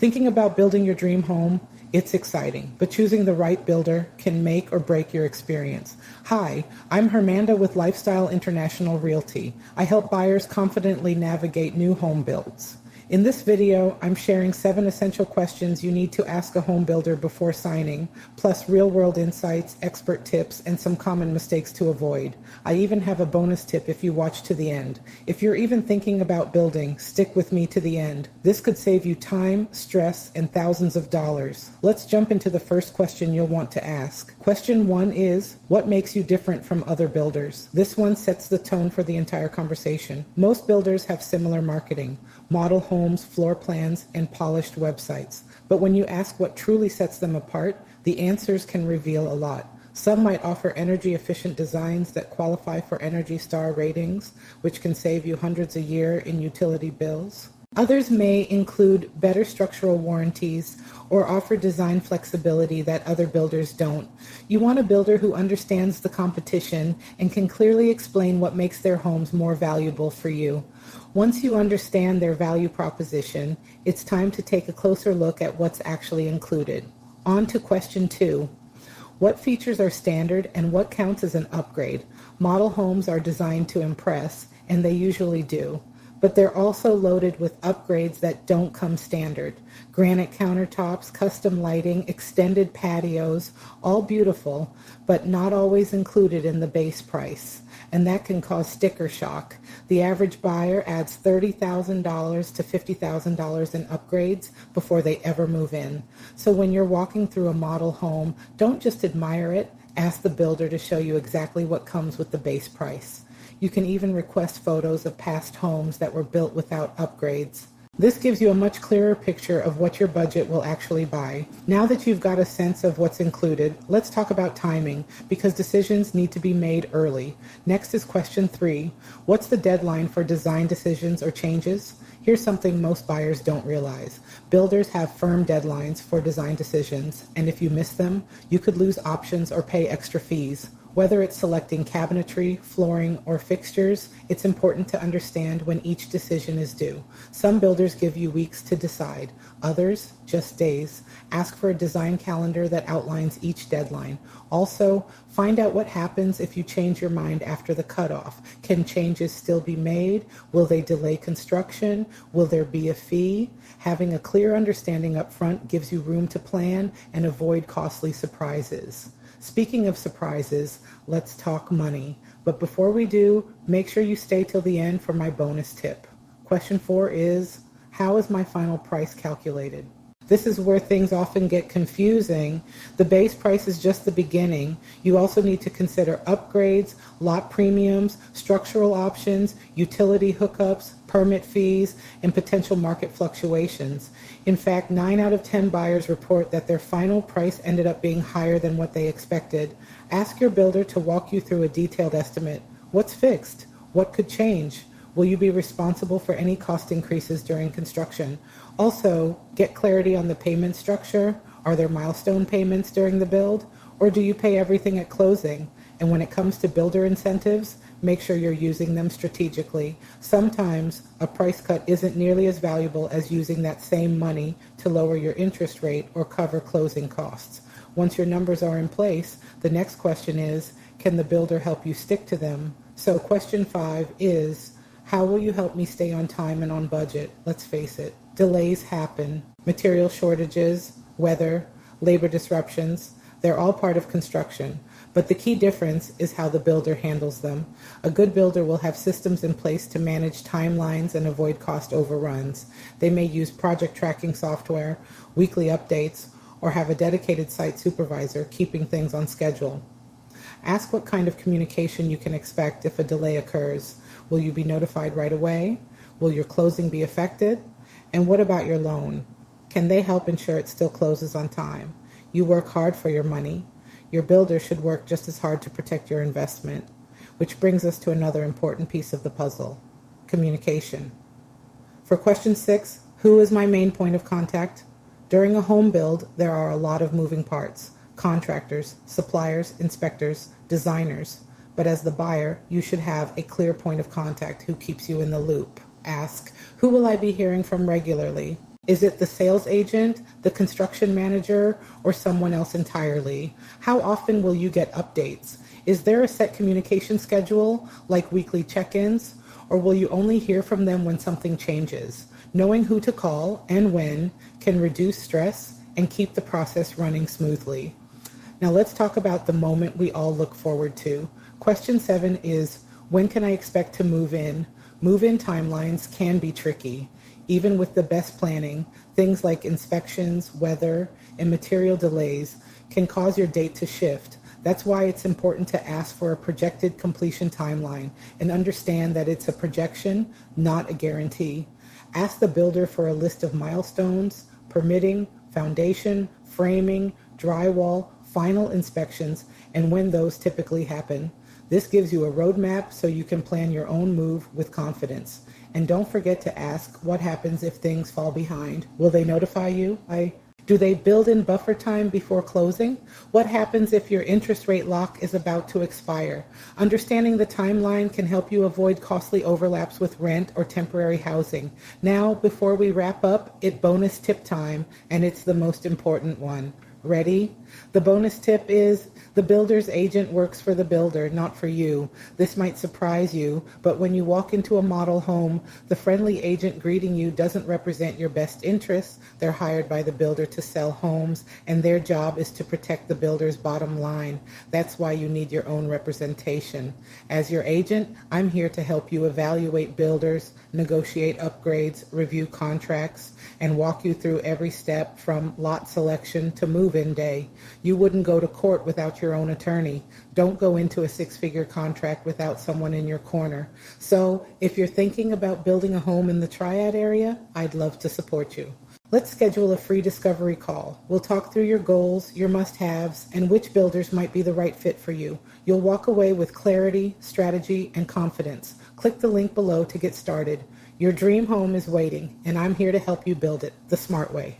Thinking about building your dream home? It's exciting, but choosing the right builder can make or break your experience. Hi, I'm Hermanda with Lifestyle International Realty. I help buyers confidently navigate new home builds. In this video, I'm sharing 7 essential questions you need to ask a home builder before signing, plus real-world insights, expert tips, and some common mistakes to avoid. I even have a bonus tip if you watch to the end. If you're even thinking about building, stick with me to the end. This could save you time, stress, and thousands of dollars. Let's jump into the first question you'll want to ask. Question 1 is, what makes you different from other builders? This one sets the tone for the entire conversation. Most builders have similar marketing, model homes, floor plans, and polished websites. But when you ask what truly sets them apart, the answers can reveal a lot. Some might offer energy-efficient designs that qualify for Energy Star ratings, which can save you hundreds a year in utility bills. Others may include better structural warranties or offer design flexibility that other builders don't. You want a builder who understands the competition and can clearly explain what makes their homes more valuable for you. Once you understand their value proposition, it's time to take a closer look at what's actually included. On to question 2. What features are standard and what counts as an upgrade? Model homes are designed to impress, and they usually do. But they're also loaded with upgrades that don't come standard. Granite countertops, custom lighting, extended patios, all beautiful, but not always included in the base price. And that can cause sticker shock. The average buyer adds $30,000 to $50,000 in upgrades before they ever move in. So when you're walking through a model home, don't just admire it, ask the builder to show you exactly what comes with the base price. You can even request photos of past homes that were built without upgrades. This gives you a much clearer picture of what your budget will actually buy. Now that you've got a sense of what's included, let's talk about timing, because decisions need to be made early. Next is question 3. What's the deadline for design decisions or changes? Here's something most buyers don't realize. Builders have firm deadlines for design decisions, and if you miss them, you could lose options or pay extra fees. Whether it's selecting cabinetry, flooring, or fixtures, it's important to understand when each decision is due. Some builders give you weeks to decide, others just days. Ask for a design calendar that outlines each deadline. Also, find out what happens if you change your mind after the cutoff. Can changes still be made? Will they delay construction? Will there be a fee? Having a clear understanding up front gives you room to plan and avoid costly surprises. Speaking of surprises, let's talk money. But before we do, make sure you stay till the end for my bonus tip. Question 4 is, how is my final price calculated? This is where things often get confusing. The base price is just the beginning. You also need to consider upgrades, lot premiums, structural options, utility hookups, permit fees, and potential market fluctuations. In fact, 9 out of 10 buyers report that their final price ended up being higher than what they expected. Ask your builder to walk you through a detailed estimate. What's fixed? What could change? Will you be responsible for any cost increases during construction? Also, get clarity on the payment structure. Are there milestone payments during the build? Or do you pay everything at closing? And when it comes to builder incentives, make sure you're using them strategically. Sometimes a price cut isn't nearly as valuable as using that same money to lower your interest rate or cover closing costs. Once your numbers are in place, the next question is, can the builder help you stick to them? So question 5 is, how will you help me stay on time and on budget? Let's face it, delays happen. Material shortages, weather, labor disruptions, they're all part of construction. But the key difference is how the builder handles them. A good builder will have systems in place to manage timelines and avoid cost overruns. They may use project tracking software, weekly updates, or have a dedicated site supervisor keeping things on schedule. Ask what kind of communication you can expect if a delay occurs. Will you be notified right away? Will your closing be affected? And what about your loan? Can they help ensure it still closes on time? You work hard for your money. Your builder should work just as hard to protect your investment. Which brings us to another important piece of the puzzle, communication. For question 6, who is my main point of contact? During a home build, there are a lot of moving parts. Contractors, suppliers, inspectors, designers. But as the buyer, you should have a clear point of contact who keeps you in the loop. Ask, who will I be hearing from regularly? Is it the sales agent, the construction manager, or someone else entirely? How often will you get updates? Is there a set communication schedule, like weekly check-ins, or will you only hear from them when something changes? Knowing who to call and when can reduce stress and keep the process running smoothly. Now let's talk about the moment we all look forward to. Question 7 is, when can I expect to move in? Move-in timelines can be tricky. Even with the best planning, things like inspections, weather, and material delays can cause your date to shift. That's why it's important to ask for a projected completion timeline and understand that it's a projection, not a guarantee. Ask the builder for a list of milestones, permitting, foundation, framing, drywall, final inspections, and when those typically happen. This gives you a roadmap so you can plan your own move with confidence. And don't forget to ask what happens if things fall behind. Will they notify you? Do they build in buffer time before closing? What happens if your interest rate lock is about to expire? Understanding the timeline can help you avoid costly overlaps with rent or temporary housing. Now, before we wrap up, it's bonus tip time, and it's the most important one. Ready? The bonus tip is the builder's agent works for the builder, not for you. This might surprise you, but when you walk into a model home, the friendly agent greeting you doesn't represent your best interests. They're hired by the builder to sell homes, and their job is to protect the builder's bottom line. That's why you need your own representation. As your agent, I'm here to help you evaluate builders, negotiate upgrades, review contracts, and walk you through every step from lot selection to move-in day. You wouldn't go to court without your own attorney. Don't go into a six-figure contract without someone in your corner. So if you're thinking about building a home in the Triad area, I'd love to support you. Let's schedule a free discovery call. We'll talk through your goals, your must-haves, and which builders might be the right fit for you. You'll walk away with clarity, strategy, and confidence. Click the link below to get started. Your dream home is waiting, and I'm here to help you build it the smart way.